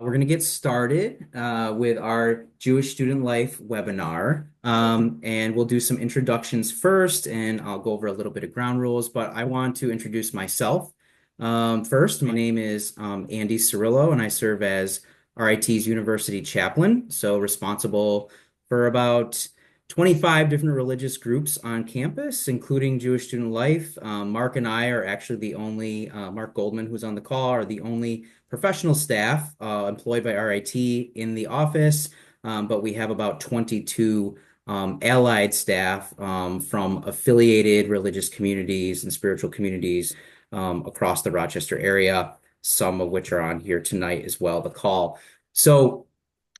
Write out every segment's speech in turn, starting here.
We're going to get started with our Jewish Student Life webinar. And we'll do some introductions first, and I'll go over a little bit of ground rules, but I want to introduce myself. First, my name is Andy Cirillo, and I serve as RIT's University Chaplain, so responsible for about 25 different religious groups on campus, including Jewish Student Life. Mark and I are actually the only, Mark Goldman, who's on the call, are the only professional staff employed by RIT in the office, but we have about 22 allied staff from affiliated religious communities and spiritual communities across the Rochester area, some of which are on here tonight as well, the call. So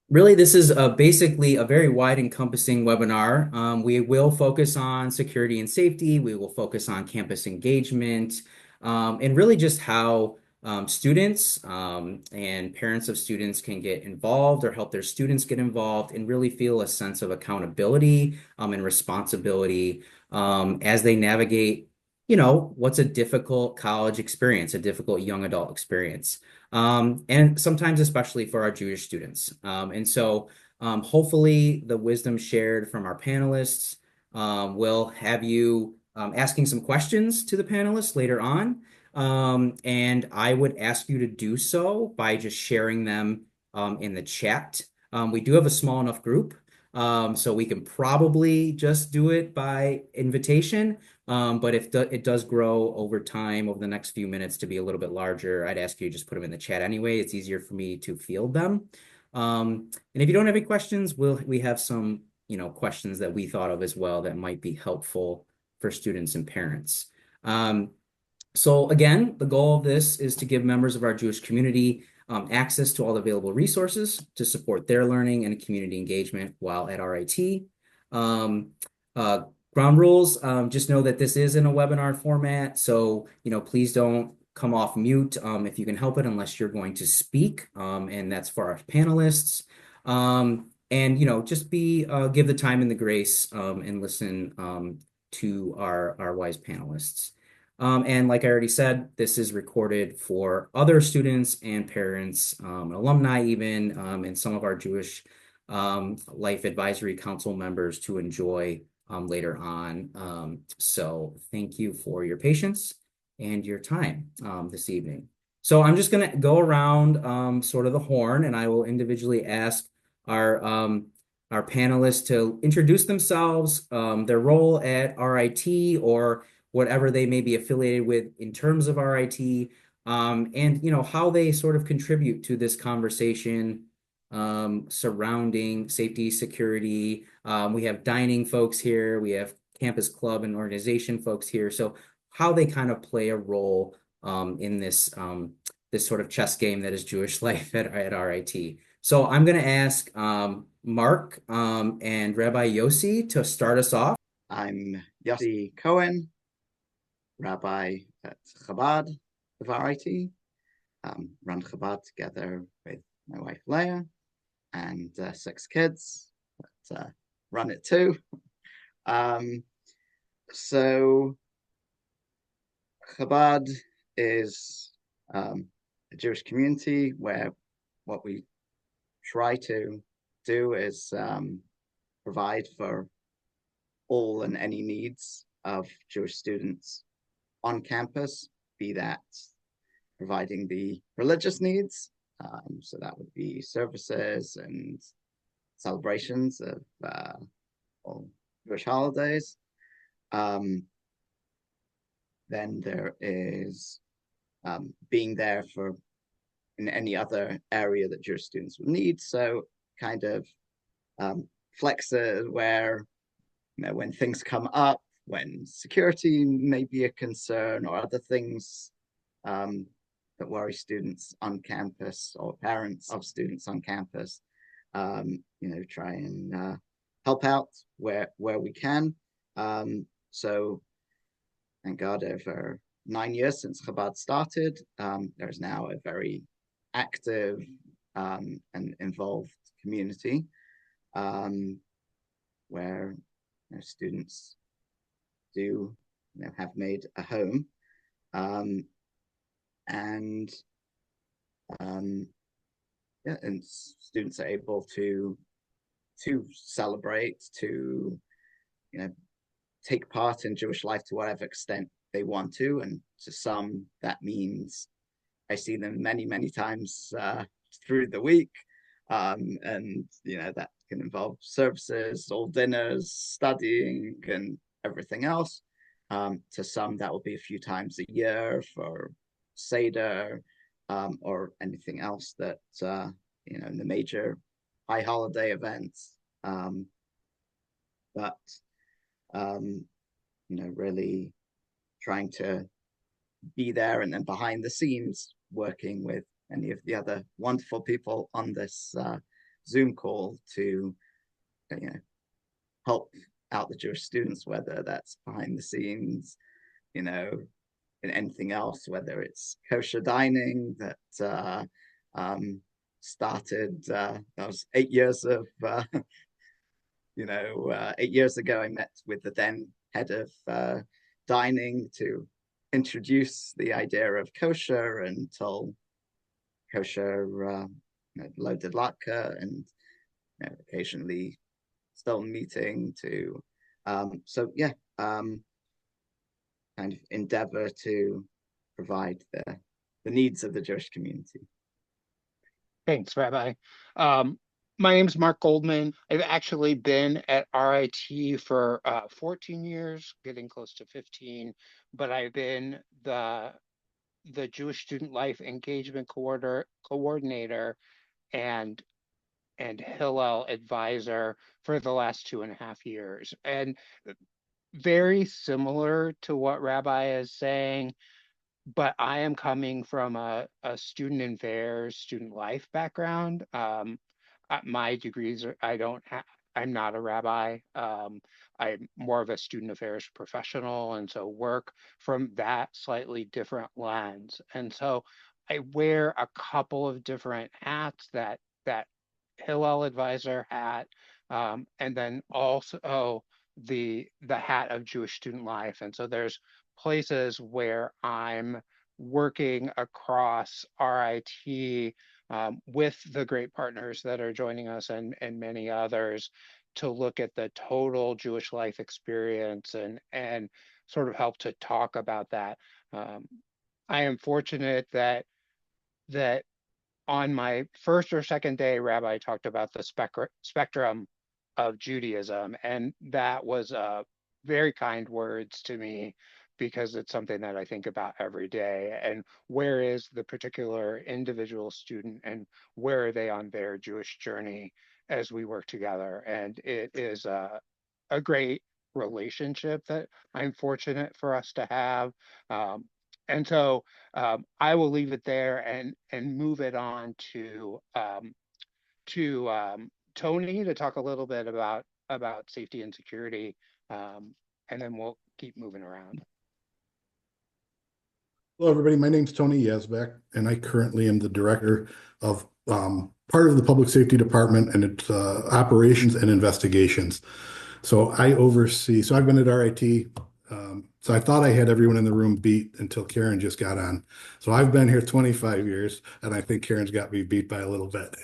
really, this is basically a very wide encompassing webinar. We will focus on security and safety. We will focus on campus engagement, and really just how students and parents of students can get involved or help their students get involved and really feel a sense of accountability and responsibility as they navigate, what's a difficult college experience, a difficult young adult experience. And sometimes especially for our Jewish students. And so hopefully the wisdom shared from our panelists will have you asking some questions to the panelists later on. And I would ask you to do so by just sharing them in the chat. We do have a small enough group, so we can probably just do it by invitation. But if it does grow over time, over the next few minutes to be a little bit larger, I'd ask you to just put them in the chat anyway. It's easier for me to field them. And if you don't have any questions, we have some, questions that we thought of as well that might be helpful for students and parents. So again, the goal of this is to give members of our Jewish community access to all the available resources to support their learning and community engagement while at RIT. Ground rules, just know that this is in a webinar format, so please don't come off mute if you can help it unless you're going to speak, and that's for our panelists. And just give the time and the grace and listen to our wise panelists. And like I already said, this is recorded for other students and parents, alumni even, and some of our Jewish Life Advisory Council members to enjoy later on. So thank you for your patience and your time this evening. So I'm just going to go around sort of the horn, and I will individually ask our panelists to introduce themselves, their role at RIT, or whatever they may be affiliated with in terms of RIT, and how they sort of contribute to this conversation surrounding safety, security. We have dining folks here, we have campus club and organization folks here. So how they kind of play a role in this sort of chess game that is Jewish life at RIT. So I'm going to ask Mark and Rabbi Yossi to start us off. I'm Yossi Cohen, Rabbi at Chabad of RIT, run Chabad together with my wife Leah and 6 kids that run it too. So Chabad is a Jewish community where what we try to do is provide for all and any needs of Jewish students on campus, be that providing the religious needs, so that would be services and celebrations of all Jewish holidays. Then there is being there for in any other area that Jewish students would need. So kind of flexes where, when things come up, when security may be a concern or other things that worry students on campus or parents of students on campus, try and help out where we can. So thank God, over 9 years since Chabad started, there's now a very active and involved community where students do have made a home, and yeah, and students are able to celebrate, to you know take part in Jewish life to whatever extent they want to, and to some that means I see them many, many times through the week. And that can involve services, all dinners, studying, and everything else. To some, that will be a few times a year for Seder, or anything else that in the major high holiday events. But really trying to be there and then behind the scenes working with any of the other wonderful people on this Zoom call to you know, help out the Jewish students, whether that's behind the scenes, you know, in anything else, whether it's kosher dining that started, that was 8 years of, 8 years ago, I met with the then head of dining to introduce the idea of kosher until kosher loaded latke, and occasionally still meeting to so yeah kind of endeavor to provide the needs of the Jewish community. Thanks, Rabbi. Um, my name's Mark Goldman. I've actually been at RIT for 14 years, getting close to 15, but I've been the Jewish Student Life Engagement Coordinator and Hillel advisor for the last 2.5 years. And very similar to what Rabbi is saying, but I am coming from a student affairs, student life background. My degrees are, I'm not a rabbi. I'm more of a student affairs professional, and so work from that slightly different lens. And so I wear a couple of different hats, that Hillel advisor hat, and then also the hat of Jewish student life. And so there's places where I'm working across RIT, with the great partners that are joining us, and many others, to look at the total Jewish life experience, and sort of help to talk about that. Um, I am fortunate that on my first or second day, Rabbi talked about the spectrum of Judaism, and that was very kind words to me, because it's something that I think about every day. And where is the particular individual student, and where are they on their Jewish journey as we work together? And it is a great relationship that I'm fortunate for us to have. Um, and so I will leave it there and move it on to Tony to talk a little bit about safety and security, and then we'll keep moving around. Hello, everybody. My name's Tony Yazbek, and I currently am the director of part of the Public Safety Department and its operations and investigations. So I've been at RIT. So I thought I had everyone in the room beat until Karen just got on. So I've been here 25 years, and I think Karen's got me beat by a little bit.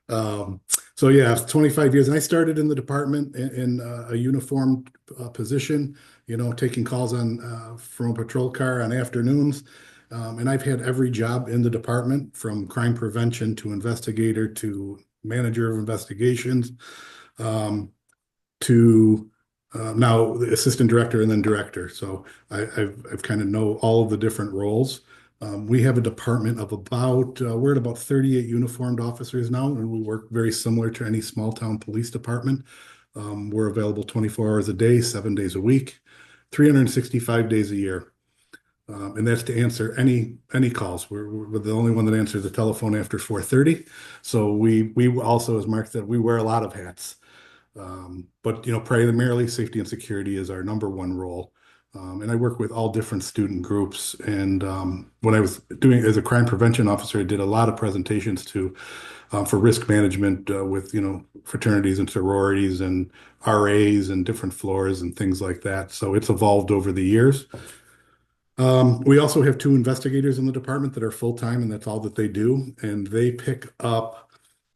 Um, so yeah, 25 years, and I started in the department in a uniformed position, taking calls on from a patrol car on afternoons. And I've had every job in the department, from crime prevention to investigator to manager of investigations, to now the assistant director and then director. So I've kind of know all of the different roles. We have a department of we're at about 38 uniformed officers now, and we work very similar to any small town police department. We're available 24 hours a day, 7 days a week, 365 days a year. And that's to answer any calls. We're the only one that answers the telephone after 4:30. So we also, as Mark said, we wear a lot of hats. But primarily safety and security is our number one role. And I work with all different student groups. And when I was doing as a crime prevention officer, I did a lot of presentations for risk management with fraternities and sororities and RAs and different floors and things like that. So it's evolved over the years. We also have two investigators in the department that are full-time, and that's all that they do. And they pick up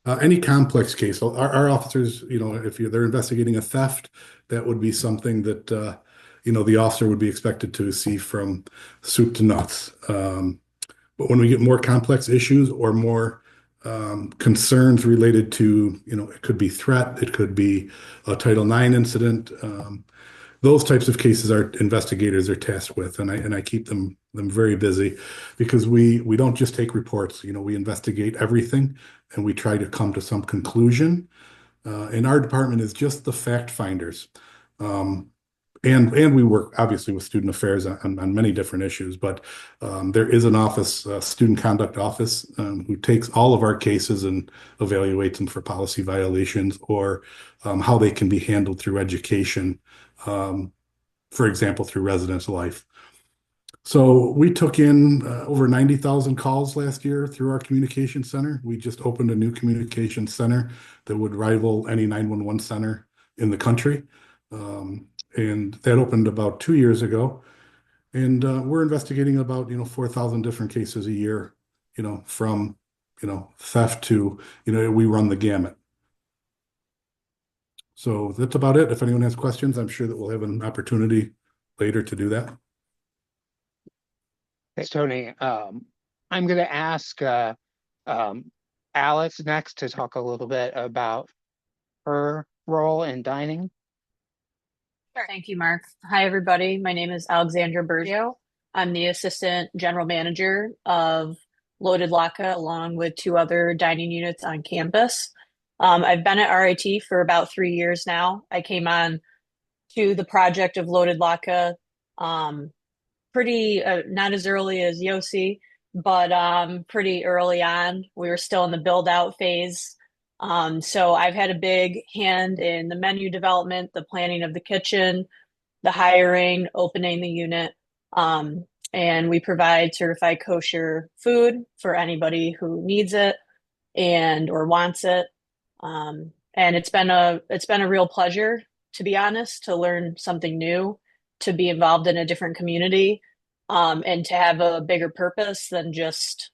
any complex case. So our officers, if they're investigating a theft, that would be something that, the officer would be expected to see from soup to nuts. But when we get more complex issues or more concerns related to, it could be threat, it could be a Title IX incident. Those types of cases our investigators are tasked with, and I keep them very busy because we don't just take reports. We investigate everything, and we try to come to some conclusion. And our department is just the fact finders. Um, and we work obviously with student affairs on many different issues, but there is an office, a student conduct office, who takes all of our cases and evaluates them for policy violations or how they can be handled through education, um, for example, through residence life. So we took in over 90,000 calls last year through our communication center. We just opened a new communication center that would rival any 911 center in the country. Um, and that opened about 2 years ago. And we're investigating about, 4,000 different cases a year, from, theft to, we run the gamut. So that's about it. If anyone has questions, I'm sure that we'll have an opportunity later to do that. Thanks, Tony. I'm going to ask um, Alex next to talk a little bit about her role in dining. Sure. Thank you, Mark. Hi, everybody. My name is Alexandra Bergio. I'm the Assistant General Manager of Loaded Laka, along with two other dining units on campus. I've been at RIT for about 3 years now. I came on to the project of Loaded Laka pretty not as early as Yossi, but pretty early on. We were still in the build out phase. So I've had a big hand in the menu development, the planning of the kitchen, the hiring, opening the unit. And we provide certified kosher food for anybody who needs it and or wants it. And it's been a real pleasure, to be honest, to learn something new, to be involved in a different community, and to have a bigger purpose than just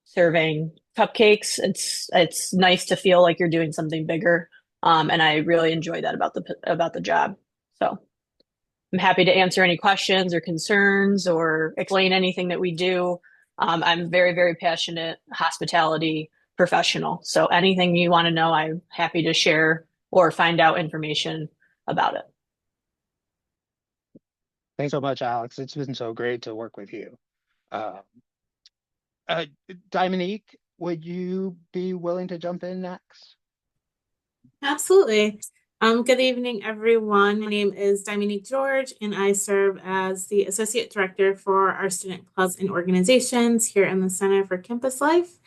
serving cupcakes. It's nice to feel like you're doing something bigger, and I really enjoy that about the job. So I'm happy to answer any questions or concerns or explain anything that we do. I'm very, very passionate hospitality professional. So anything you want to know, I'm happy to share or find out information about it. Thanks so much, Alex. It's been so great to work with you. Uh, Dominique, would you be willing to jump in next? Absolutely. Good evening, everyone. My name is Dominique George, and I serve as the Associate Director for our student clubs and organizations here in the Center for Campus Life.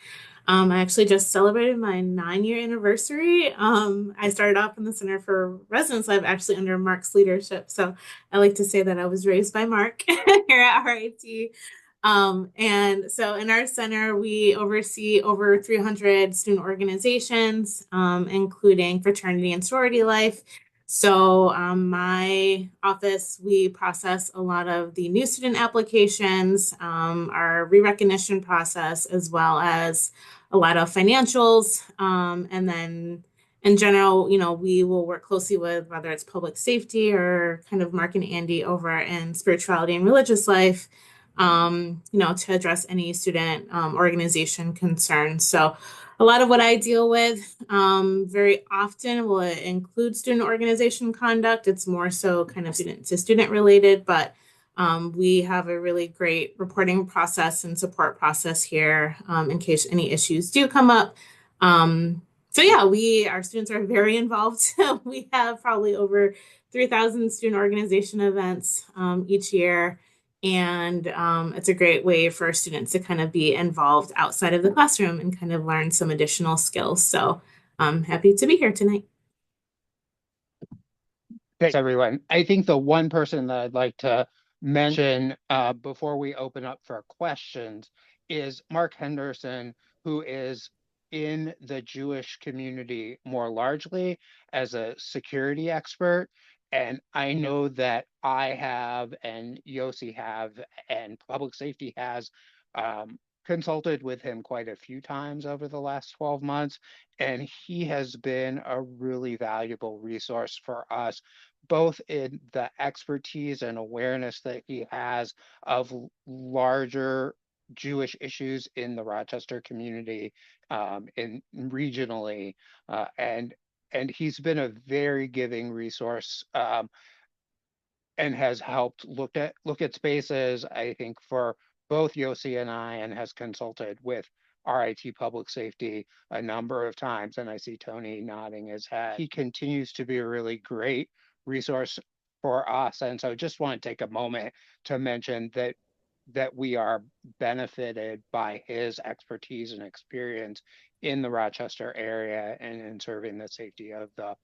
I actually just celebrated my 9-year anniversary. I started off in the Center for Residence Life actually under Mark's leadership. So I like to say that I was raised by Mark here at RIT. And so in our center, we oversee over 300 student organizations, including fraternity and sorority life. So my office, we process a lot of the new student applications, our re-recognition process, as well as a lot of financials. And then in general, we will work closely with whether it's public safety or kind of Mark and Andy over in spirituality and religious life, to address any student organization concerns. So a lot of what I deal with very often will include student organization conduct. It's more so kind of student to student related, but we have a really great reporting process and support process here in case any issues do come up. So yeah, our students are very involved. We have probably over 3,000 student organization events each year. And it's a great way for students to kind of be involved outside of the classroom and kind of learn some additional skills. So I'm happy to be here tonight. Thanks, everyone. I think the one person that I'd like to mention before we open up for questions is Mark Henderson, who is in the Jewish community more largely as a security expert. And I know that I have, and Yossi have, and public safety has consulted with him quite a few times over the last 12 months. And he has been a really valuable resource for us, both in the expertise and awareness that he has of larger Jewish issues in the Rochester community, in regionally, and he's been a very giving resource, and has helped look at spaces, I think, for both Yossi and I, and has consulted with RIT Public Safety a number of times. And I see Tony nodding his head. He continues to be a really great resource for us. And so just want to take a moment to mention that we are benefited by his expertise and experience in the Rochester area and in serving the safety of the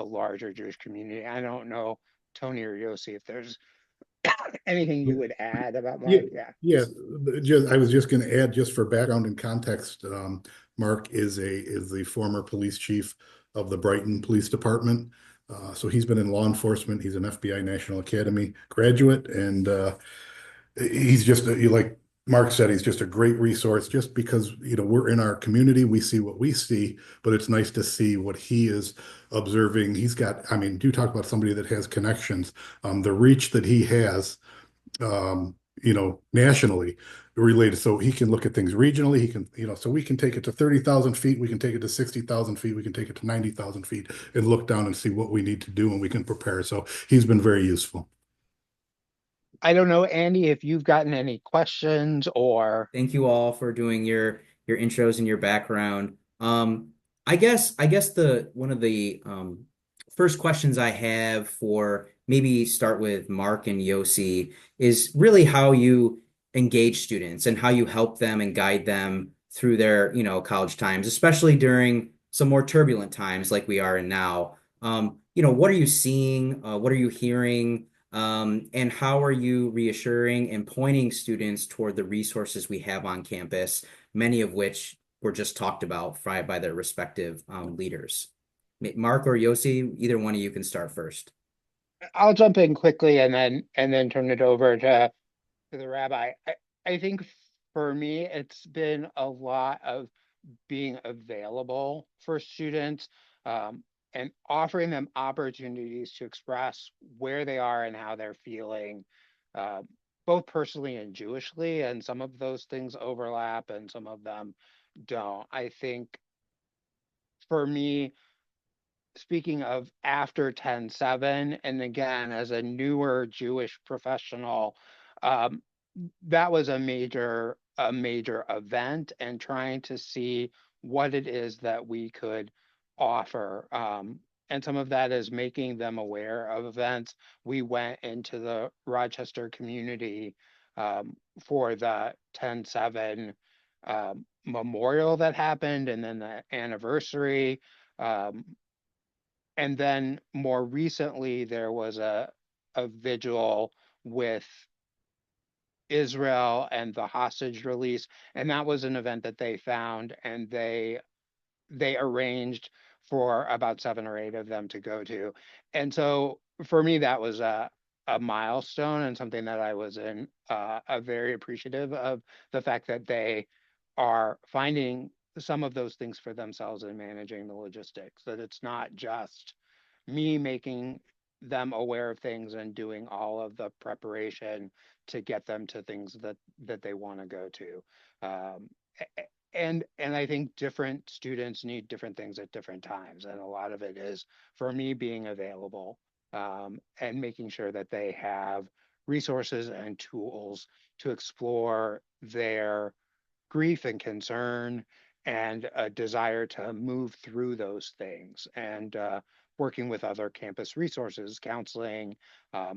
larger Jewish community. I don't know, Tony or Yossi, if there's anything you would add about Yeah, Mark. Yeah. yeah. I was just going to add, just for background and context, Mark is the former police chief of the Brighton Police Department. So he's been in law enforcement. He's an FBI National Academy graduate, and he's just like Mark said, he's just a great resource. Just because we're in our community, we see what we see, but it's nice to see what he is observing. He's got, I mean, do talk about somebody that has connections. The reach that he has, nationally related. So he can look at things regionally. He can, so we can take it to 30,000 feet. We can take it to 60,000 feet. We can take it to 90,000 feet and look down and see what we need to do, and we can prepare. So he's been very useful. I don't know, Andy, if you've gotten any questions or. Thank you all for doing your intros and your background. I guess the one of the first questions I have for maybe start with Mark and Yossi is really how you engage students and how you help them and guide them through their, college times, especially during some more turbulent times like we are in now. What are you seeing? What are you hearing? And how are you reassuring and pointing students toward the resources we have on campus, many of which were just talked about by their respective leaders? Mark or Yossi, either one of you can start first. I'll jump in quickly and then turn it over to the rabbi. I think for me, it's been a lot of being available for students, and offering them opportunities to express where they are and how they're feeling, uh, both personally and Jewishly. And some of those things overlap and some of them don't. I think for me, speaking of after 10/7, and again, as a newer Jewish professional, um, that was a major event, and trying to see what it is that we could offer. And some of that is making them aware of events. We went into the Rochester community, for the 10/7 memorial that happened, and then the anniversary. Um, and then more recently, there was a vigil with Israel and the hostage release, and that was an event that they found, and they arranged for about 7 or 8 of them to go to. And so for me, that was a milestone, and something that I was in a very appreciative of, the fact that they are finding some of those things for themselves and managing the logistics, that it's not just me making them aware of things and doing all of the preparation to get them to things that they want to go to. Um, and I think different students need different things at different times, and a lot of it is for me being available, and making sure that they have resources and tools to explore their grief and concern and a desire to move through those things, and working with other campus resources, counseling,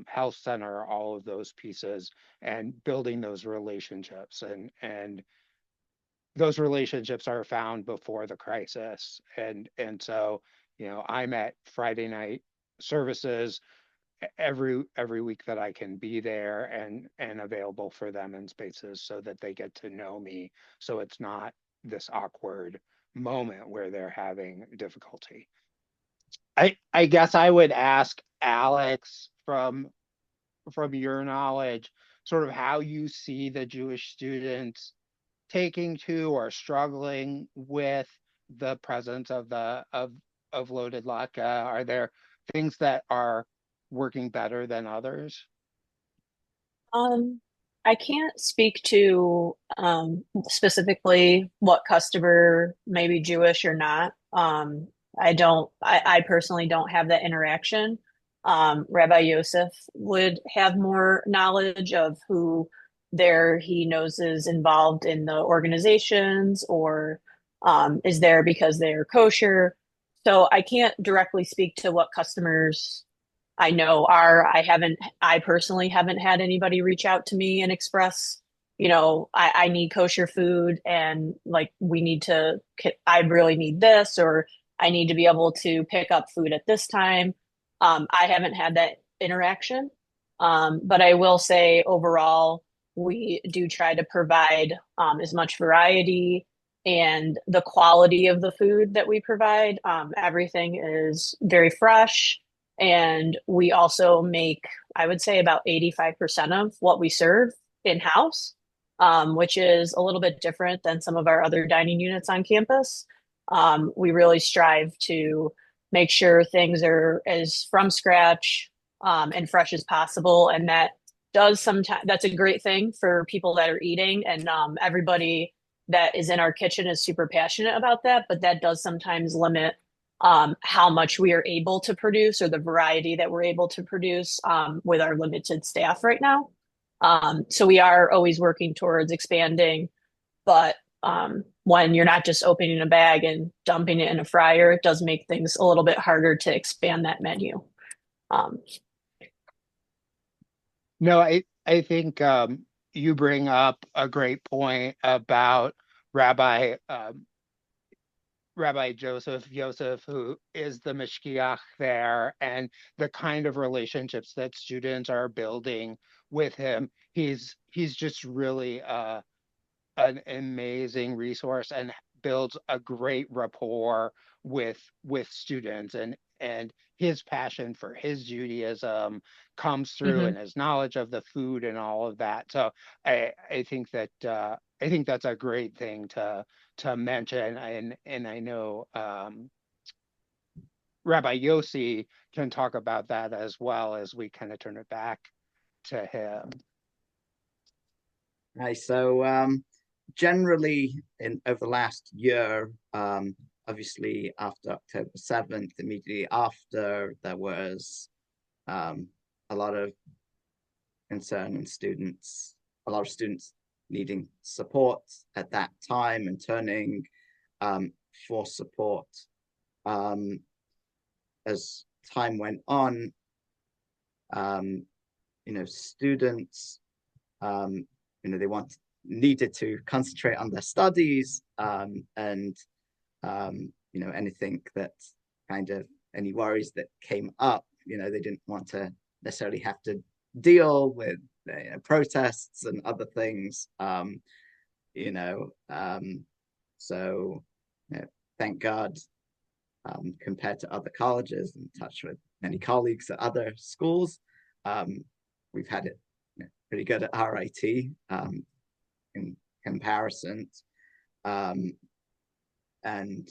health center, all of those pieces, and building those relationships. And those relationships are found before the crisis. And so, I'm at Friday night services every week that I can be there, and available for them in spaces so that they get to know me. So it's not this awkward moment where they're having difficulty. I guess I would ask Alex from your knowledge, sort of how you see the Jewish students taking to or struggling with the presence of loaded latke. Are there things that are working better than others? Um, I can't speak to specifically what customer may be Jewish or not. I personally don't have that interaction. Rabbi Yosef would have more knowledge of who there he knows is involved in the organizations or is there because they're kosher. So I can't directly speak to what customers I know I personally haven't had anybody reach out to me and express, I need kosher food and like I really need this, or I need to be able to pick up food at this time. I haven't had that interaction. But I will say overall, we do try to provide as much variety and the quality of the food that we provide. Everything is very fresh and we also make, I would say, about 85% of what we serve in-house, which is a little bit different than some of our other dining units on campus. We really strive to make sure things are as from scratch and fresh as possible. And that's a great thing for people that are eating. And everybody that is in our kitchen is super passionate about that, but that does sometimes limit how much we are able to produce or the variety that we're able to produce with our limited staff right now. So we are always working towards expanding, but when you're not just opening a bag and dumping it in a fryer, it does make things a little bit harder to expand that menu. Um, No, I think you bring up a great point about Rabbi Rabbi Joseph Yosef, who is the Mishkiach there, and the kind of relationships that students are building with him. He's just really an amazing resource and builds a great rapport with students, and his passion for his Judaism comes through in mhm. his knowledge of the food and all of that. So I think that I think that's a great thing to mention, and I know Rabbi Yossi can talk about that as well as we kind of turn it back to him. Right. So generally, in over the last year, obviously after October 7th, immediately after, there was a lot of concern and a lot of students needing support at that time and turning for support. As time went on, students, they needed to concentrate on their studies, and anything that kind of any worries that came up, they didn't want to necessarily have to deal with protests and other things. You know, so thank God, compared to other colleges, in touch with many colleagues at other schools, we've had it pretty good at RIT in comparison. And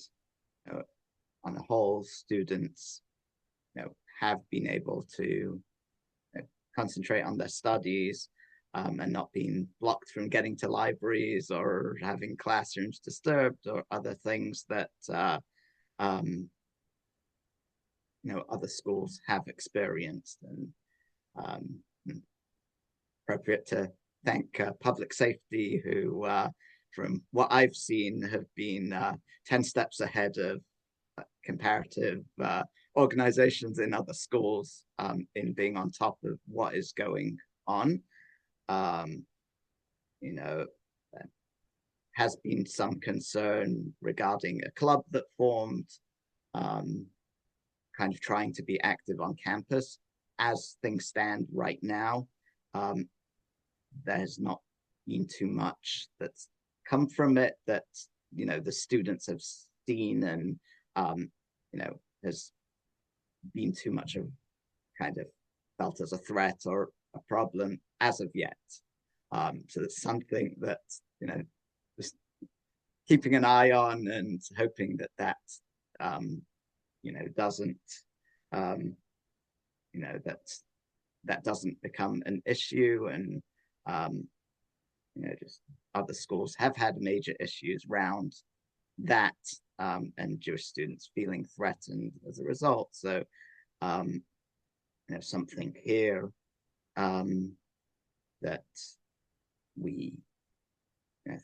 on the whole, students have been able to concentrate on their studies, and not being blocked from getting to libraries or having classrooms disturbed or other things that other schools have experienced. And appropriate to thank public safety, who, from what I've seen, have been 10 steps ahead of comparative organizations in other schools, in being on top of what is going on. There has been some concern regarding a club that formed, kind of trying to be active on campus. As things stand right now, there's not been too much that's come from it that the students have seen and has been too much of kind of felt as a threat or a problem as of yet. So it's something that, just keeping an eye on and hoping that doesn't, that doesn't become an issue. And, just other schools have had major issues around that, and Jewish students feeling threatened as a result. So, something here that we,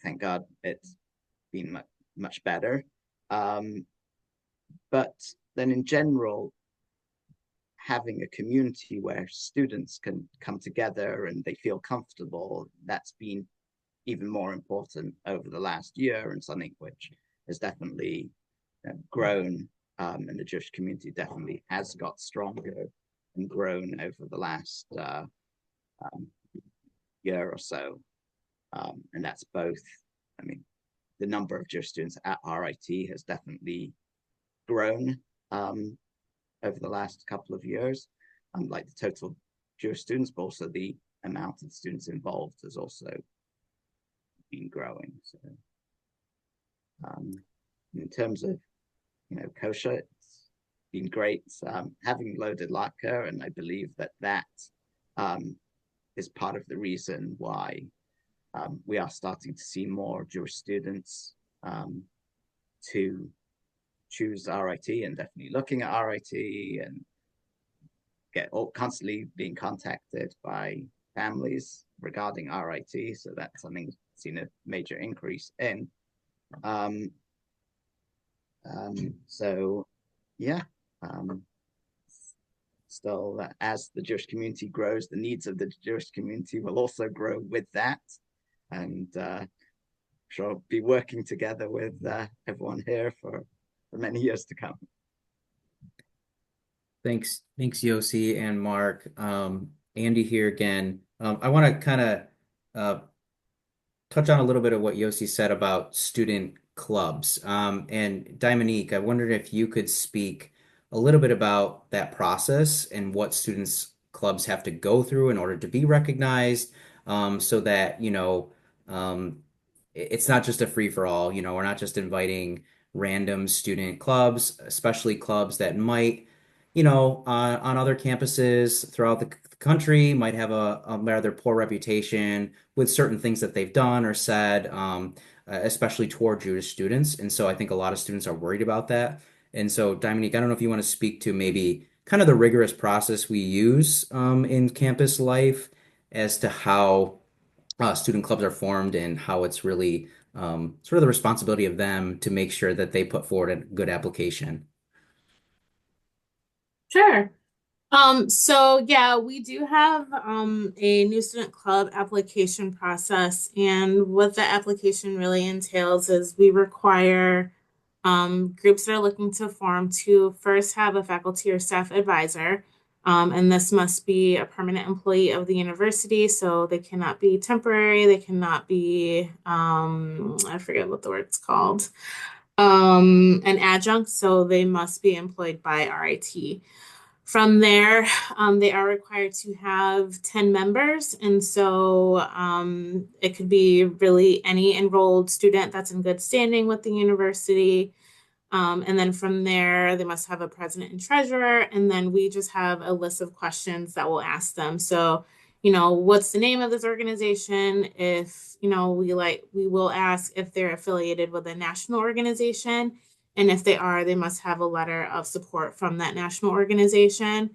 thank God it's been much better. But then in general, having a community where students can come together and they feel comfortable, that's been even more important over the last year, and something which has definitely grown, and the Jewish community definitely has got stronger and grown over the last year or so. And that's both, the number of Jewish students at RIT has definitely grown over the last couple of years, like the total Jewish students, but also the amount of students involved has also been growing. So in terms of kosher, it's been great having loaded lacquer, and I believe that is part of the reason why we are starting to see more Jewish students to choose RIT, and definitely looking at RIT, and constantly being contacted by families regarding RIT. So that's something seen a major increase in. So yeah, still, as the Jewish community grows, the needs of the Jewish community will also grow with that. And sure, I'll be working together with everyone here for many years to come. Thanks, Yossi and Mark. Andy here again. I want to kind of touch on a little bit of what Yossi said about student clubs. And Dominique, I wondered if you could speak a little bit about that process and what students clubs have to go through in order to be recognized, so that, it's not just a free for all. We're not just inviting random student clubs, especially clubs that might, on other campuses throughout the country might have a rather poor reputation with certain things that they've done or said, especially toward Jewish students. And so I think a lot of students are worried about that. And so, Dominique, I don't know if you want to speak to maybe kind of the rigorous process we use in campus life as to how student clubs are formed and how it's really sort of the responsibility of them to make sure that they put forward a good application. Sure. So yeah, we do have a new student club application process, and what the application really entails is we require groups that are looking to form to first have a faculty or staff advisor. And this must be a permanent employee of the university, so they cannot be temporary, they cannot be I forget what the word's called. An adjunct, so they must be employed by RIT. From there, they are required to have 10 members. And so it could be really any enrolled student that's in good standing with the university. And then from there, they must have a president and treasurer. And then we just have a list of questions that we'll ask them. So, what's the name of this organization? If, we will ask if they're affiliated with a national organization. And if they are, they must have a letter of support from that national organization.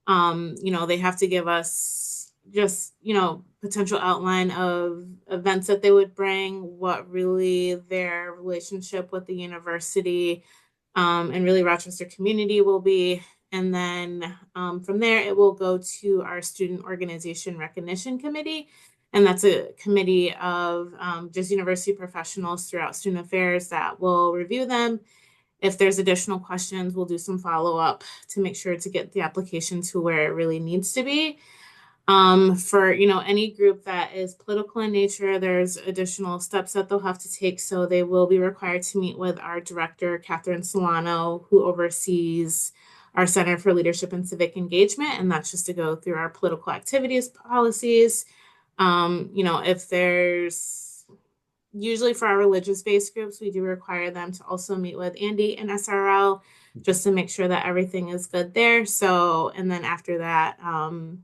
They have to give us just, potential outline of events that they would bring, what really their relationship with the university, and really Rochester community will be. And then from there, it will go to our student organization recognition committee. And that's a committee of just university professionals throughout student affairs that will review them. If there's additional questions, we'll do some follow-up to make sure to get the application to where it really needs to be. For any group that is political in nature, there's additional steps that they'll have to take. So they will be required to meet with our director, Catherine Solano, who oversees our Center for Leadership and Civic Engagement, and that's just to go through our political activities policies. If there's usually for our religious-based groups, we do require them to also meet with Andy and SRL just to make sure that everything is good there. So, and then after that,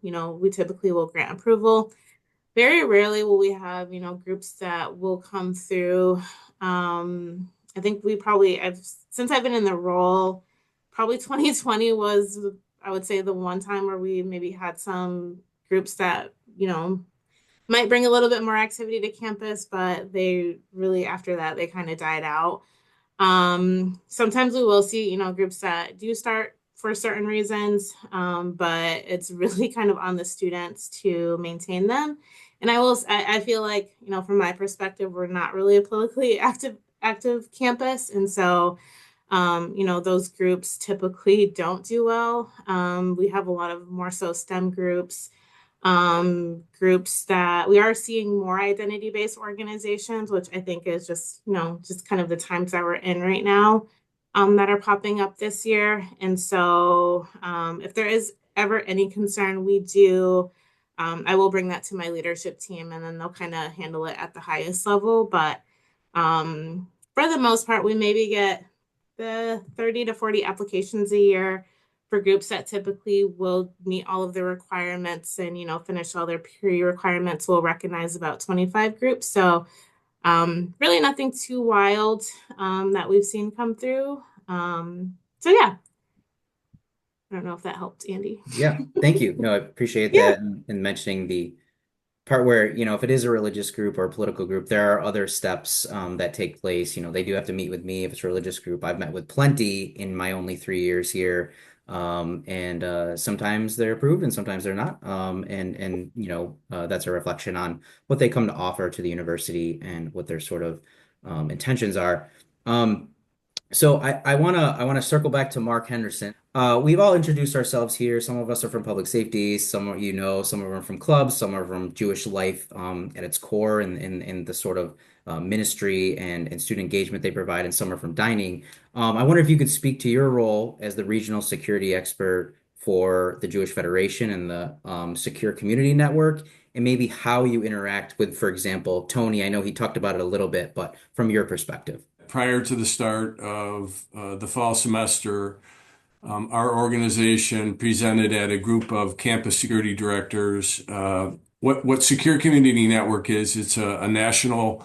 we typically will grant approval. Very rarely will we have, groups that will come through. I think since I've been in the role, probably 2020 was, I would say, the one time where we maybe had some groups that, might bring a little bit more activity to campus, but they really, after that, they kind of died out. Sometimes we will see, groups that do start for certain reasons, but it's really kind of on the students to maintain them. And I feel like, from my perspective, we're not really a politically active campus. And so, those groups typically don't do well. We have a lot of more so STEM groups that we are seeing more identity-based organizations, which I think is just kind of the times that we're in right now, that are popping up this year. And so if there is ever any concern, I will bring that to my leadership team, and then they'll kind of handle it at the highest level. But for the most part, we maybe get the 30 to 40 applications a year for groups that typically will meet all of the requirements and, finish all their peer requirements. We'll recognize about 25 groups. So really nothing too wild that we've seen come through. So yeah, I don't know if that helped, Andy. Yeah, thank you. No, I appreciate Yeah. that, and mentioning the part where, if it is a religious group or a political group, there are other steps that take place. They do have to meet with me if it's a religious group. I've met with plenty in my only 3 years here. And sometimes they're approved and sometimes they're not. And that's a reflection on what they come to offer to the university and what their sort of intentions are. So I wanna circle back to Mark Henderson. We've all introduced ourselves here. Some of us are from public safety, some of some of them are from clubs, some are from Jewish life at its core and in the sort of ministry and student engagement they provide, and some are from dining. I wonder if you could speak to your role as the regional security expert for the Jewish Federation and the Secure Community Network, and maybe how you interact with, for example, Tony. I know he talked about it a little bit, but from your perspective. Prior to the start of the fall semester, our organization presented at a group of campus security directors what Secure Community Network is. It's a national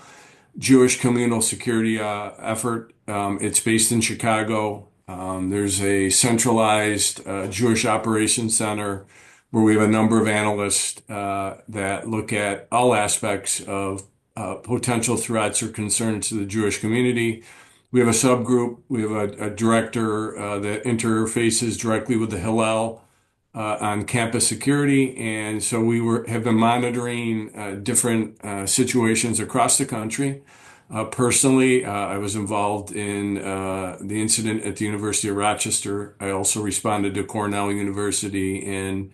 Jewish communal security effort. It's based in Chicago. There's a centralized Jewish operations center where we have a number of analysts that look at all aspects of potential threats or concerns to the Jewish community. We have a subgroup. We have a director that interfaces directly with the Hillel on campus security, and so have been monitoring different situations across the country. Personally, I was involved in the incident at the University of Rochester. I also responded to Cornell University, and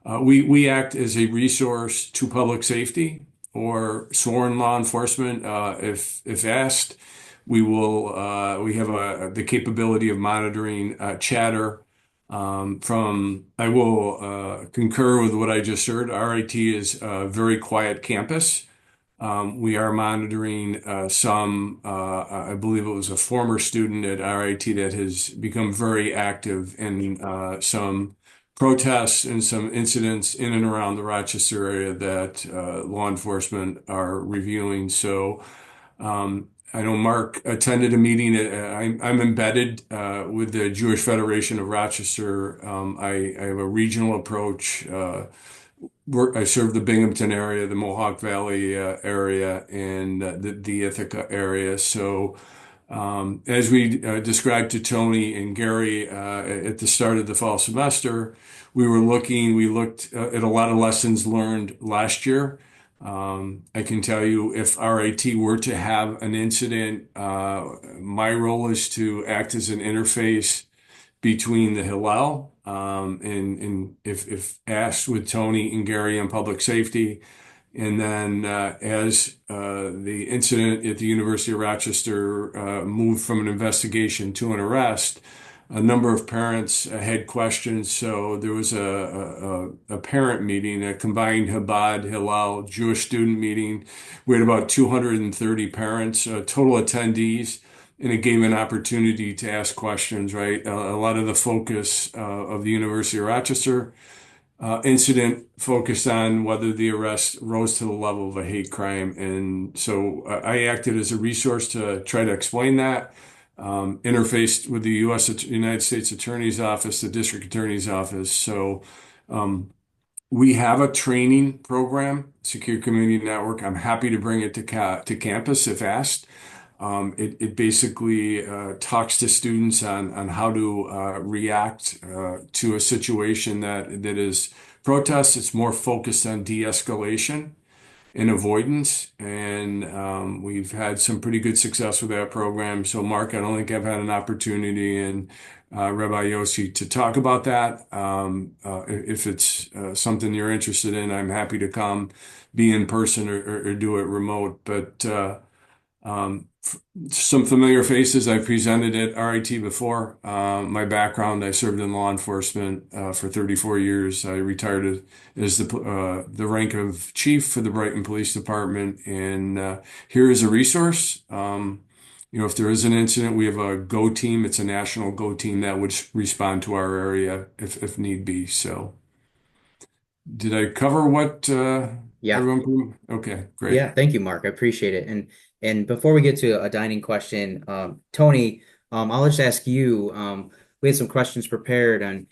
we act as a resource to public safety or sworn law enforcement. If asked, we have the capability of monitoring chatter. I will concur with what I just heard. RIT is a very quiet campus. We are monitoring I believe it was a former student at RIT that has become very active in some protests and some incidents in and around the Rochester area that law enforcement are reviewing. So I know Mark attended a meeting. I'm embedded with the Jewish Federation of Rochester. I have a regional approach. I serve the Binghamton area, the Mohawk Valley area, and the Ithaca area. So as we described to Tony and Gary at the start of the fall semester, we looked at a lot of lessons learned last year. I can tell you if RIT were to have an incident, my role is to act as an interface between the Hillel and if asked with Tony and Gary on public safety. And then as the incident at the University of Rochester moved from an investigation to an arrest, a number of parents had questions. So there was a parent meeting, a combined Chabad Hillel Jewish student meeting. We had about 230 parents, total attendees, and it gave an opportunity to ask questions, right? A lot of the focus of the University of Rochester incident focused on whether the arrest rose to the level of a hate crime. And so I acted as a resource to try to explain that, interfaced with the United States Attorney's Office, the District Attorney's Office. So um, we have a training program, Secure Community Network. I'm happy to bring it to campus if asked. It basically talks to students on how to react to a situation that is protest. It's more focused on de-escalation and avoidance, and we've had some pretty good success with that program. So, Mark, I don't think I've had an opportunity and Rabbi Yossi to talk about that. If it's something you're interested in, I'm happy to come, be in person or do it remote. But some familiar faces. I presented at RIT before. My background, I served in law enforcement for 34 years. I retired as the rank of chief for the Brighton Police Department. And here is a resource. If there is an incident, we have a go team. It's a national go team that would respond to our area if need be. So, did I cover what Yeah. everyone? Okay, great. Yeah, thank you, Mark. I appreciate it. And before we get to a dining question, Tony, I'll just ask you. We had some questions prepared, and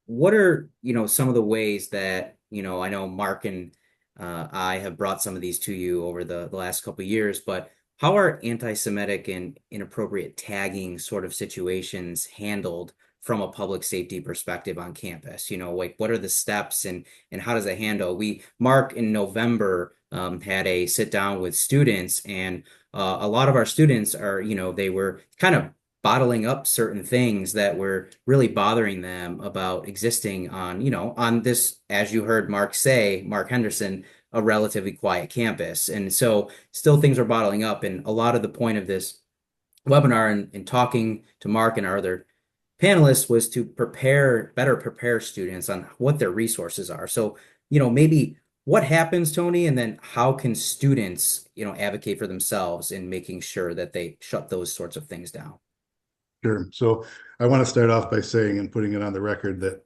what are some of the ways that I know Mark and I have brought some of these to you over the last couple of years, but how are anti-Semitic and inappropriate tagging sort of situations handled from a public safety perspective on campus? Like what are the steps and how does it handle? Mark in November had a sit down with students, and a lot of our students are, they were kind of bottling up certain things that were really bothering them about existing on this, as you heard Mark Henderson, a relatively quiet campus. And so still things are bottling up. And a lot of the point of this webinar and talking to Mark and our other panelists was to better prepare students on what their resources are. So, maybe what happens, Tony, and then how can students, advocate for themselves in making sure that they shut those sorts of things down? Sure. So I want to start off by saying and putting it on the record that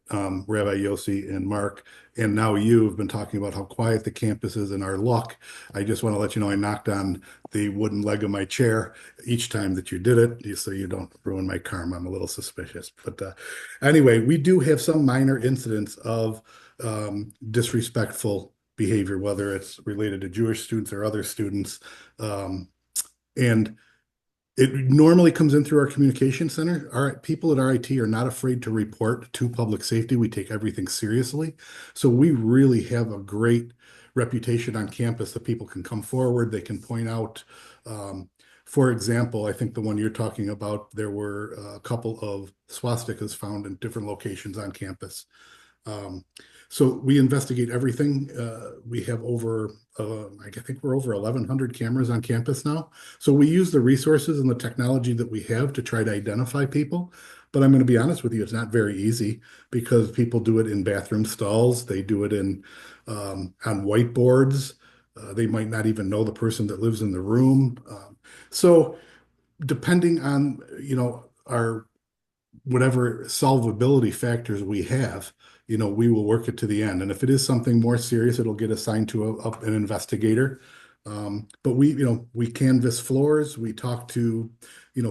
Rabbi Yossi and Mark, and now you have been talking about how quiet the campus is and our luck. I just want to let you know I knocked on the wooden leg of my chair each time that you did it, so you don't ruin my karma. I'm a little suspicious. But anyway, we do have some minor incidents of disrespectful behavior, whether it's related to Jewish students or other students. And it normally comes in through our communication center. Our people at RIT are not afraid to report to public safety. We take everything seriously. So we really have a great reputation on campus that people can come forward. They can point out, for example, I think the one you're talking about, there were a couple of swastikas found in different locations on campus. So we investigate everything. We have I think we're over 1,100 cameras on campus now. So we use the resources and the technology that we have to try to identify people. But I'm going to be honest with you, it's not very easy because people do it in bathroom stalls. They do it on whiteboards. They might not even know the person that lives in the room. So depending on, our whatever solvability factors we have, we will work it to the end. And if it is something more serious, it'll get assigned to an investigator. But we canvass floors. We talk to,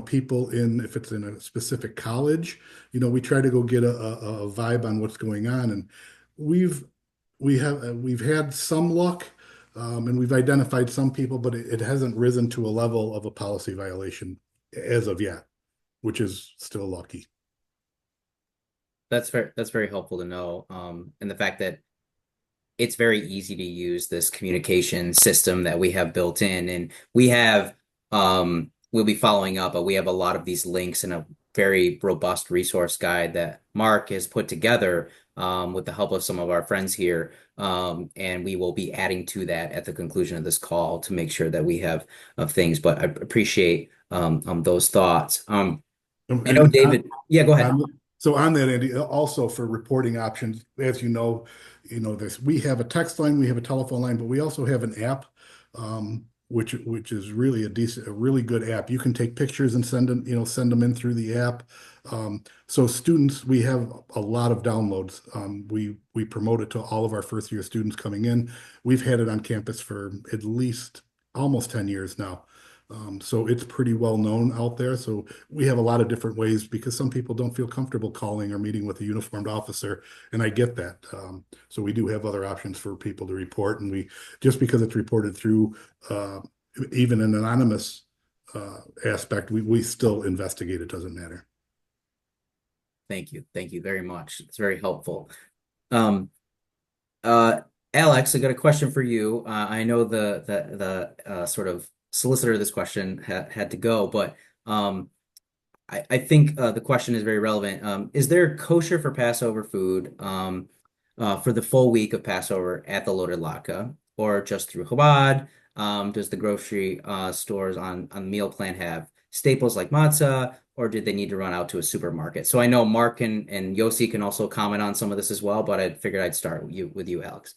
people if it's in a specific college, we try to go get a vibe on what's going on. And we've had some luck, and we've identified some people, but it hasn't risen to a level of a policy violation as of yet, which is still lucky. That's very helpful to know. And the fact that it's very easy to use this communication system that we have built in, and we'll be following up, but we have a lot of these links and a very robust resource guide that Mark has put together with the help of some of our friends here. And we will be adding to that at the conclusion of this call to make sure that we have things. But I appreciate those thoughts. I know And David. Yeah, go ahead. so on that, Andy, also for reporting options, as this we have a text line, we have a telephone line, but we also have an app, which is really a really good app. You can take pictures and send them in through the app. So students, we have a lot of downloads. We promote it to all of our first year students coming in. We've had it on campus for at least almost 10 years now. So it's pretty well known out there. So we have a lot of different ways because some people don't feel comfortable calling or meeting with a uniformed officer, and I get that. So we do have other options for people to report, and just because it's reported through uh, even an anonymous aspect, we still investigate. It doesn't matter. Thank you. Thank you very much. It's very helpful. Um, uh, Alex, I got a question for you. I know the sort of solicitor of this question had to go, but I think the question is very relevant. Is there kosher for Passover food for the full week of Passover at the Loaded Laka, or just through Chabad? Does the grocery stores on meal plan have staples like matzah, or did they need to run out to a supermarket? So I know Mark and Yossi can also comment on some of this as well, but I figured I'd start with you, Alex.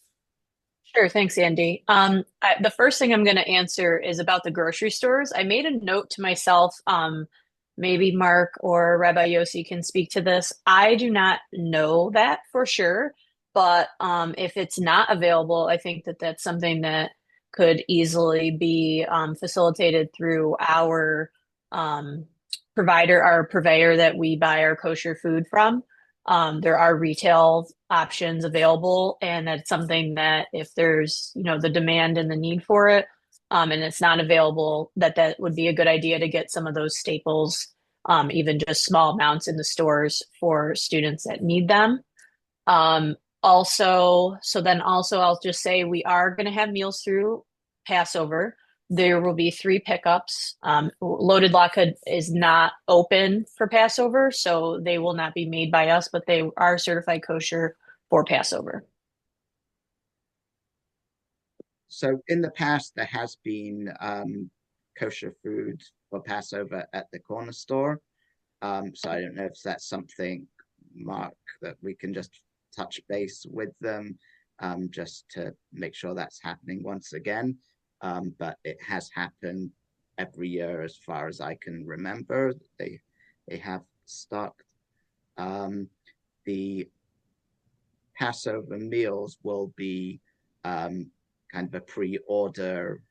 Sure, thanks, Andy. The first thing I'm going to answer is about the grocery stores. I made a note to myself. Maybe Mark or Rabbi Yossi can speak to this. I do not know that for sure, but if it's not available, I think that that's something that could easily be facilitated through our um, provider, our purveyor that we buy our kosher food from. There are retail options available, and that's something that if there's, the demand and the need for it, and it's not available, that would be a good idea to get some of those staples, even just small amounts in the stores for students that need them. Also, I'll just say we are going to have meals through Passover. There will be 3 pickups. Loaded Lockwood is not open for Passover, so they will not be made by us, but they are certified kosher for Passover. So in the past, there has been kosher food for Passover at the corner store. So I don't know if that's something, Mark, that we can just touch base with them just to make sure that's happening once again. But it has happened every year as far as I can remember. They have stocked. The Passover meals will be kind of a pre-order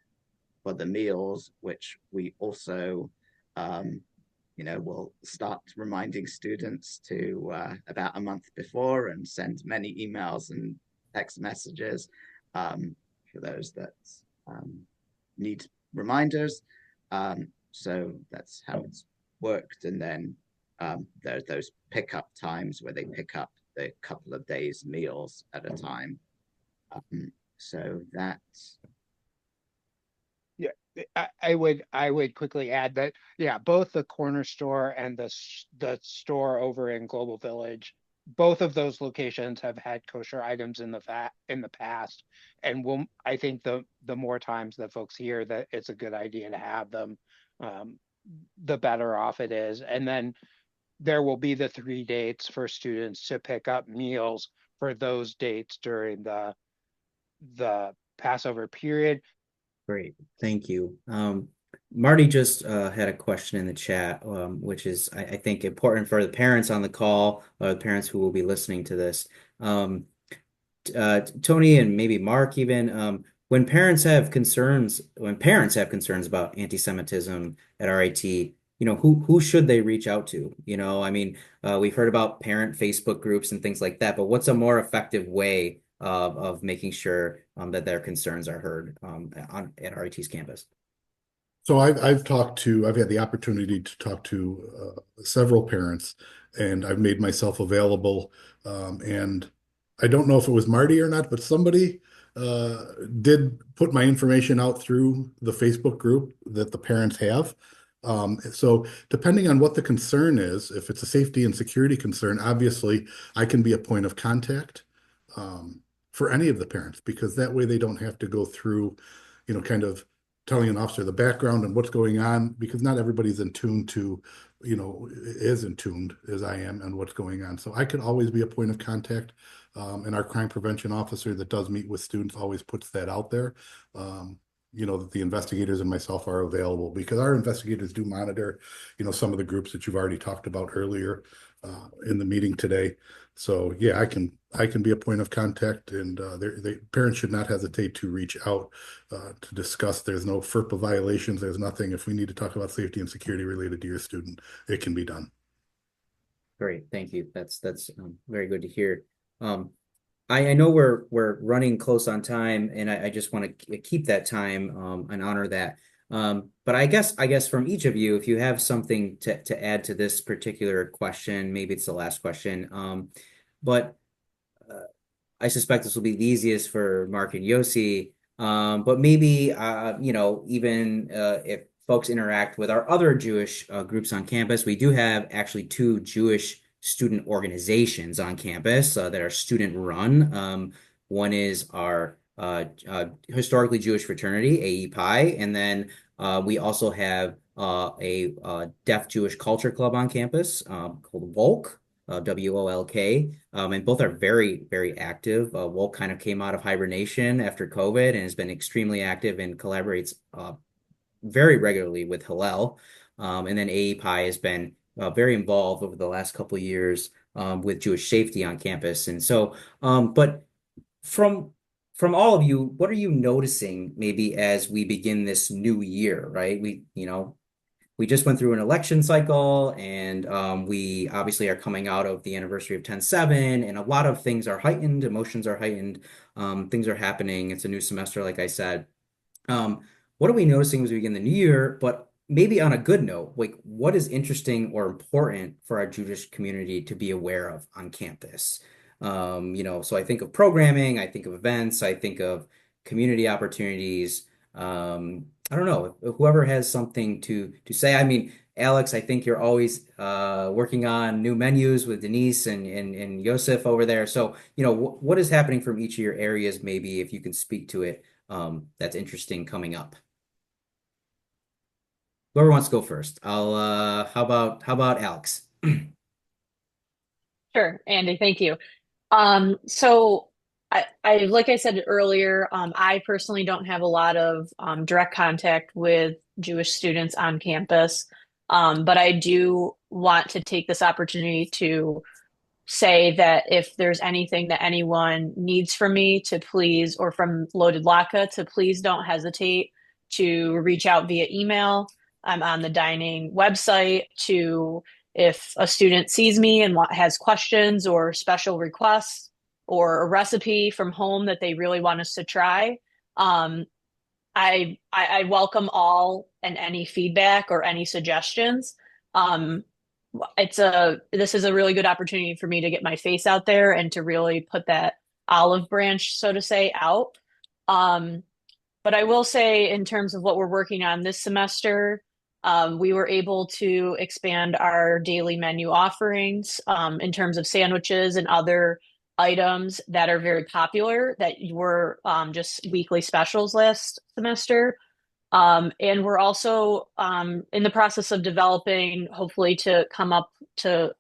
for the meals, which we also we'll start reminding students to about a month before and send many emails and text messages for those that need reminders. So that's how it's worked. And then there's those pickup times where they pick up the couple of days meals at a time. So that's Yeah, I would quickly add that, yeah, both the corner store and the store over in Global Village, both of those locations have had kosher items in the past, and I think the more times that folks hear that it's a good idea to have them, the better off it is. And then there will be the 3 dates for students to pick up meals for those dates during the Passover period. Great, thank you. Marty just had a question in the chat, which is, I think, important for the parents on the call, or the parents who will be listening to this. Tony and maybe Mark even, when parents have concerns about anti-Semitism at RIT, who should they reach out to? I mean, we've heard about parent Facebook groups and things like that, but what's a more effective way of making sure that their concerns are heard at RIT's campus? So I've had the opportunity to talk to several parents, and I've made myself available. And I don't know if it was Marty or not, but somebody did put my information out through the Facebook group that the parents have. So depending on what the concern is, if it's a safety and security concern, obviously I can be a point of contact for any of the parents, because that way they don't have to go through, kind of telling an officer the background and what's going on, because not everybody's in tune to, is in tuned as I am and what's going on. So I could always be a point of contact. And our crime prevention officer that does meet with students always puts that out there. That the investigators and myself are available, because our investigators do monitor, some of the groups that you've already talked about earlier in the meeting today. So yeah, I can be a point of contact, and parents should not hesitate to reach out to discuss. There's no FERPA violations. There's nothing. If we need to talk about safety and security related to your student, it can be done. Great, thank you. That's very good to hear. I know we're running close on time, and I just want to keep that time and honor that. But I guess from each of you, if you have something to add to this particular question, maybe it's the last question. But I suspect this will be the easiest for Mark and Yossi. But maybe even if folks interact with our other Jewish groups on campus, we do have actually two Jewish student organizations on campus that are student run. One is our historically Jewish fraternity, AEPI, and then we also have a deaf Jewish culture club on campus called WOLK. WOLK, and both are very, very active. WOLK kind of came out of hibernation after COVID and has been extremely active and collaborates very regularly with Hillel. And then AEPI has been very involved over the last couple of years with Jewish safety on campus. And so, but from all of you, what are you noticing maybe as we begin this new year, right? We just went through an election cycle, and we obviously are coming out of the anniversary of 10/7, and a lot of things are heightened, emotions are heightened, things are happening. It's a new semester, like I said. What are we noticing as we begin the new year? But maybe on a good note, like what is interesting or important for our Jewish community to be aware of on campus? So I think of programming, I think of events, I think of community opportunities. I don't know, whoever has something to say. I mean, Alex, I think you're always working on new menus with Denise and Yosef over there. So, what is happening from each of your areas, maybe if you can speak to it, that's interesting coming up. Whoever wants to go first. How about Alex? Sure, Andy, thank you. So I like I said earlier, I personally don't have a lot of direct contact with Jewish students on campus, but I do want to take this opportunity to say that if there's anything that anyone needs from me to please, or from Loaded Laka, to please don't hesitate to reach out via email. I'm on the dining website to, if a student sees me and has questions or special requests or a recipe from home that they really want us to try. I welcome all and any feedback or any suggestions. This is a really good opportunity for me to get my face out there and to really put that olive branch, so to say, out. But I will say, in terms of what we're working on this semester, we were able to expand our daily menu offerings in terms of sandwiches and other items that are very popular that were just weekly specials last semester. And we're also in the process of developing, hopefully to come up to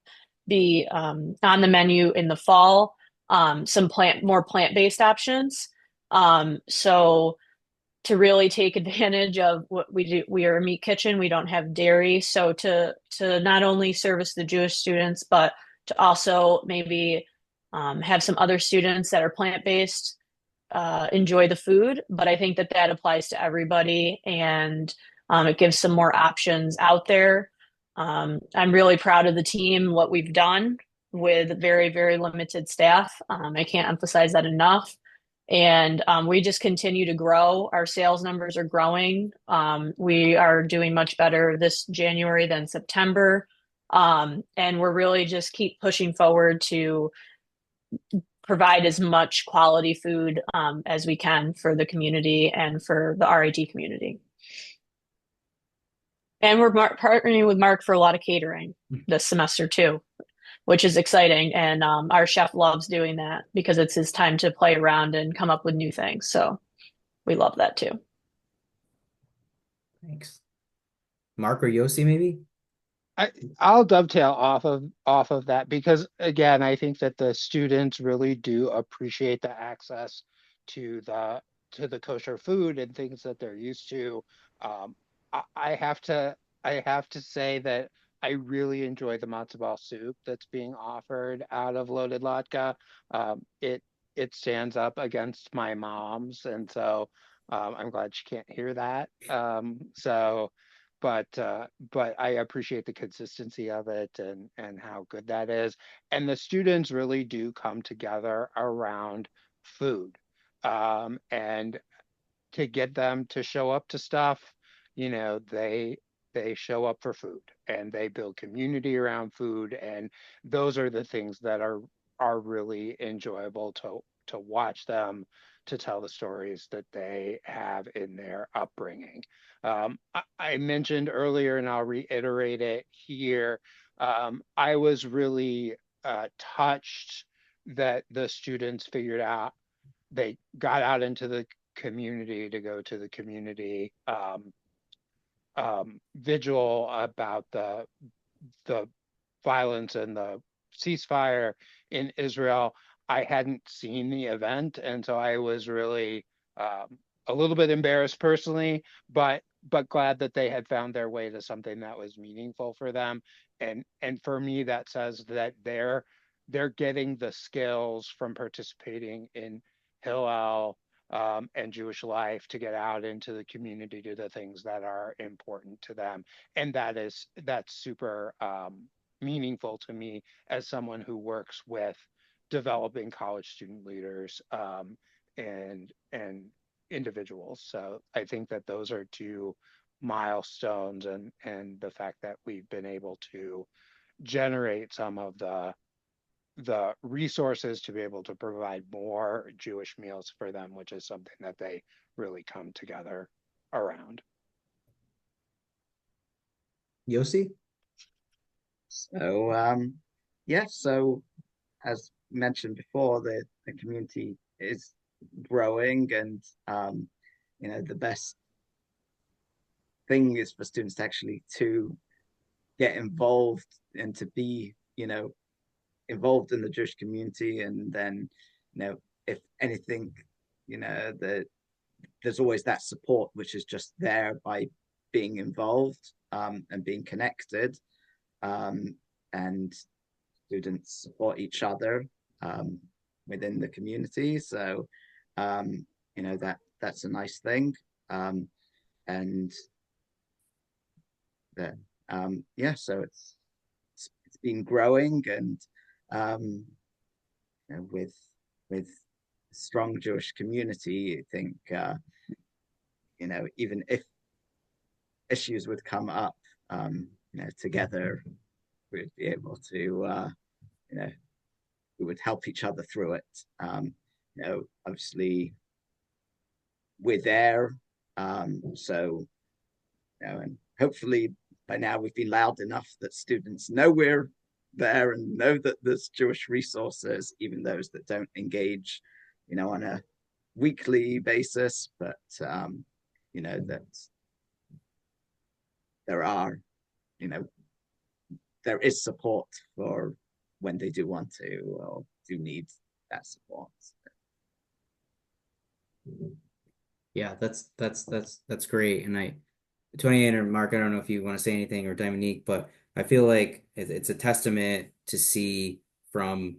be on the menu in the fall, some more plant-based options. So to really take advantage of what we do, we are a meat kitchen, we don't have dairy. So to not only service the Jewish students, but to also maybe have some other students that are plant-based enjoy the food. But I think that applies to everybody, and it gives some more options out there. I'm really proud of the team, what we've done with very, very limited staff. I can't emphasize that enough. And we just continue to grow. Our sales numbers are growing. We are doing much better this January than September. And we're really just keep pushing forward to provide as much quality food as we can for the community and for the RIT community. And we're partnering with Mark for a lot of catering this semester too, which is exciting. And our chef loves doing that because it's his time to play around and come up with new things. So we love that too. Thanks. Mark or Yossi, maybe? I I'll dovetail off of that because again, I think that the students really do appreciate the access to the kosher food and things that they're used to. Um, I have to say that I really enjoy the matzo ball soup that's being offered out of Loaded Latka. It stands up against my mom's, and so I'm glad she can't hear that. But I appreciate the consistency of it and how good that is. And the students really do come together around food. And to get them to show up to stuff, they show up for food and they build community around food, and those are the things that are really enjoyable to watch them, to tell the stories that they have in their upbringing. I mentioned earlier, and I'll reiterate it here. I was really touched that the students figured out they got out into the community to go to the community vigil about the violence and the ceasefire in Israel. I hadn't seen the event, and so I was really a little bit embarrassed personally, but glad that they had found their way to something that was meaningful for them. And for me, that says that they're getting the skills from participating in Hillel and Jewish life to get out into the community, to the things that are important to them, and that's super meaningful to me as someone who works with developing college student leaders and individuals. So I think that those are two milestones, and the fact that we've been able to generate some of the resources to be able to provide more Jewish meals for them, which is something that they really come together around. Yossi? So yeah, so as mentioned before, the community is growing, and the best thing is for students to actually to get involved and to be involved in the Jewish community. And then if anything, there's always that support which is just there by being involved and being connected, and students support each other within the community. So that's a nice thing. And that yeah, so it's been growing, and with strong Jewish community, I think even if issues would come up, together we'd be able to we would help each other through it. Obviously we're there, so and hopefully by now we've been loud enough that students know we're there and know that there's Jewish resources, even those that don't engage, on a weekly basis, but that there are, there is support for when they do want to or do need that support. Yeah, that's great. And Tony and Mark, I don't know if you want to say anything, or Dominique, but I feel like it's a testament to see from,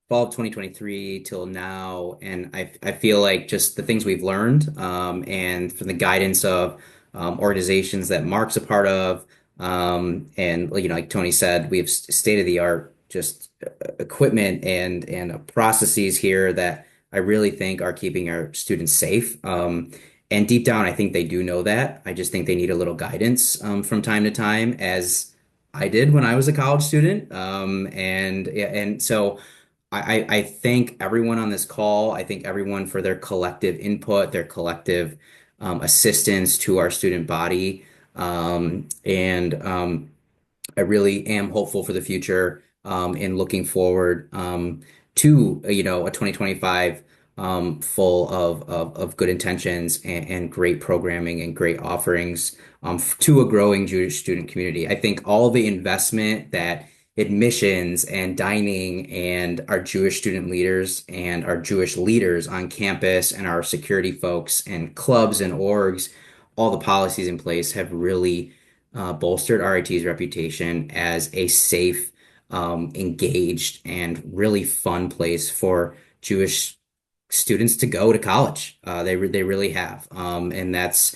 fall of 2023 till now. And I feel like just the things we've learned, and from the guidance of organizations that Mark's a part of, and like Tony said, we have state of the art just equipment and processes here that I really think are keeping our students safe. And deep down, I think they do know that. I just think they need a little guidance from time to time, as I did when I was a college student. And so I thank everyone on this call. I thank everyone for their collective input, their collective assistance to our student body. And I really am hopeful for the future, and looking forward to a 2025 full of good intentions and great programming and great offerings to a growing Jewish student community. I think all the investment that admissions and dining and our Jewish student leaders and our Jewish leaders on campus and our security folks and clubs and orgs, all the policies in place have really bolstered RIT's reputation as a safe, engaged, and really fun place for Jewish students to go to college. They really have, and that's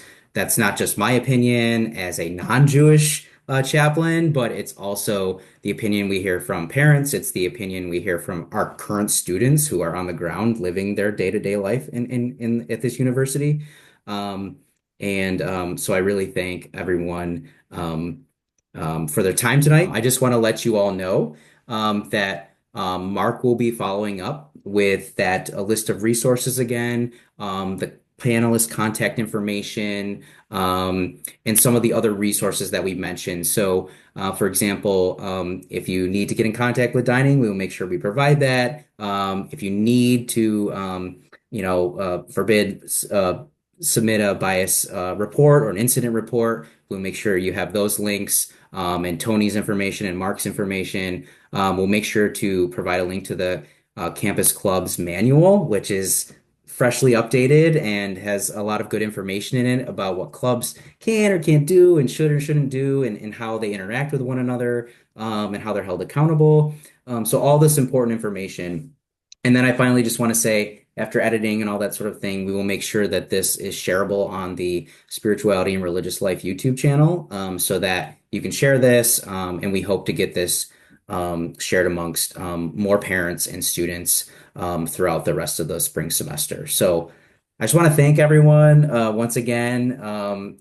not just my opinion as a non-Jewish chaplain, but it's also the opinion we hear from parents. It's the opinion we hear from our current students who are on the ground living their day-to-day life in at this university. Um, so I really thank everyone for their time tonight. I just want to let you all know that Mark will be following up with that a list of resources again, the panelist contact information, and some of the other resources that we mentioned. So, for example, if you need to get in contact with dining, we will make sure we provide that. If you need to, forbid, submit a bias report or an incident report, we'll make sure you have those links and Tony's information and Mark's information. We'll make sure to provide a link to the Campus Club's manual, which is freshly updated and has a lot of good information in it about what clubs can or can't do and should or shouldn't do and how they interact with one another and how they're held accountable. So all this important information. And then I finally just want to say, after editing and all that sort of thing, we will make sure that this is shareable on the Spirituality and Religious Life YouTube channel so that you can share this. And we hope to get this shared amongst more parents and students throughout the rest of the spring semester. So I just want to thank everyone once again,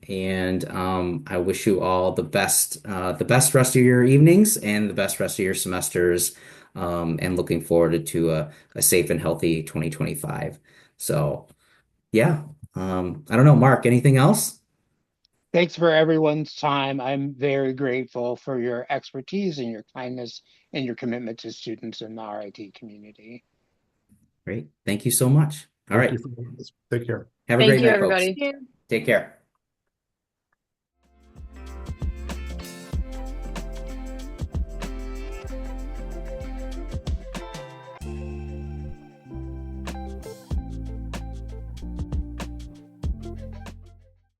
and I wish you all the best rest of your evenings and the best rest of your semesters, and looking forward to a safe and healthy 2025. So yeah, I don't know, Mark, anything else? Thanks for everyone's time. I'm very grateful for your expertise and your kindness and your commitment to students in the RIT community. Great. Thank you so much. All Thank right. you for this. Take care. Have a Thank great you, night, folks. everybody. Take care.